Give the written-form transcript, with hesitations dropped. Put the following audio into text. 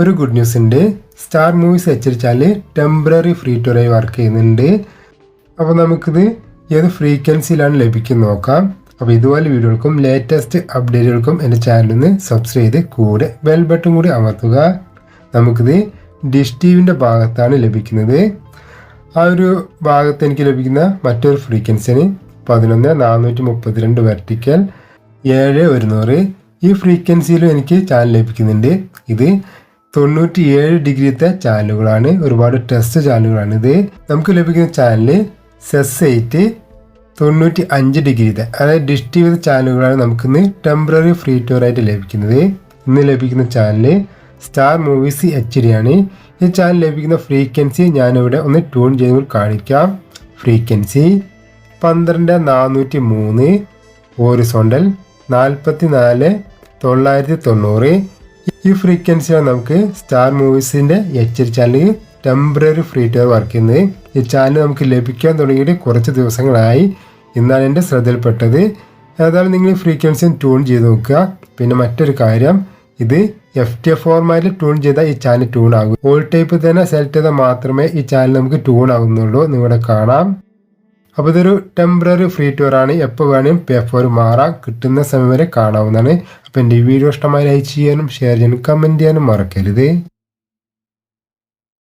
ഒരു good news ഉണ്ട്. Star movies HD channel temporary free ടൂറായി വർക്ക് ചെയ്യുന്നുണ്ട്. അപ്പോൾ നമുക്കിത് ഏത് ഫ്രീക്വൻസിയിലാണ് ലഭിക്കുന്നത് നോക്കാം. അപ്പോൾ ഇതുപോലെ വീഡിയോകൾക്കും ലേറ്റസ്റ്റ് അപ്ഡേറ്റുകൾക്കും എൻ്റെ ചാനലിൽ സബ്സ്ക്രൈബ് ചെയ്ത് കൂടെ ബെൽ ബട്ടൺ കൂടി അമർത്തുക. നമുക്കിത് ഡിഷ് ടിവിൻ്റെ ഭാഗത്താണ് ലഭിക്കുന്നത്. ആ ഒരു ഭാഗത്ത് എനിക്ക് ലഭിക്കുന്ന മറ്റൊരു ഫ്രീക്വൻസിന് 11432 വെർട്ടിക്കൽ 7100. ഈ ഫ്രീക്വൻസിയിലും എനിക്ക് ചാനൽ ലഭിക്കുന്നുണ്ട്. ഇത് 97 ഡിഗ്രിത്തെ ചാനലുകളാണ്, ഒരുപാട് ടെസ്റ്റ് ചാനലുകളാണ്. ഇത് നമുക്ക് ലഭിക്കുന്ന ചാനൽ SES8 95 ഡിഗ്രിത്തെ, അതായത് ഡിഷ് ടി വി ചാനലുകളാണ് നമുക്കിന്ന് ടെമ്പററി ഫ്രീ ടൂറായിട്ട് ലഭിക്കുന്നത്. ഇന്ന് ലഭിക്കുന്ന ചാനൽ സ്റ്റാർ മൂവീസ് HD ആണ്. ഈ ചാനൽ ലഭിക്കുന്ന ഫ്രീക്വൻസി ഞാനിവിടെ ഒന്ന് ട്യൂൺ ചെയ്ത് കാണിക്കാം. Frequency 12403 horizontal 44990. ഈ ഫ്രീക്വൻസിയാണ് നമുക്ക് സ്റ്റാർ മൂവീസിൻ്റെ HD channel temporary free tour work ചെയ്യുന്നത്. ഈ ചാനൽ നമുക്ക് ലഭിക്കാൻ തുടങ്ങിയിട്ട് കുറച്ച് ദിവസങ്ങളായി. ഇന്നാണ് എൻ്റെ ശ്രദ്ധയിൽപ്പെട്ടത്. ഏതായാലും നിങ്ങൾ ഈ ഫ്രീക്വൻസി ട്യൂൺ ചെയ്ത് നോക്കുക. പിന്നെ മറ്റൊരു കാര്യം, ഇത് FTF ഫോർമാറ്റിൽ ട്യൂൺ ചെയ്താൽ ഈ ചാനൽ ട്യൂൺ ആകും. ഓൾ ടൈപ്പ് തന്നെ സെലക്ട് ചെയ്താൽ മാത്രമേ ഈ ചാനൽ നമുക്ക് ട്യൂൺ ആകുന്നുള്ളൂ. നിങ്ങളുടെ കാണാം. അപ്പോൾ ഇതൊരു ടെമ്പററി ഫ്രീ ടൂറാണ്. എപ്പോൾ വേണമെങ്കിലും പേ ഫോർ മാറാം. കിട്ടുന്ന സമയം വരെ കാണാവുന്നതാണ്. അപ്പോൾ എൻ്റെ ഈ വീഡിയോ ഇഷ്ടമായി ലൈക്ക് ചെയ്യാനും ഷെയർ ചെയ്യാനും കമൻറ്റ് ചെയ്യാനും മറക്കരുത്.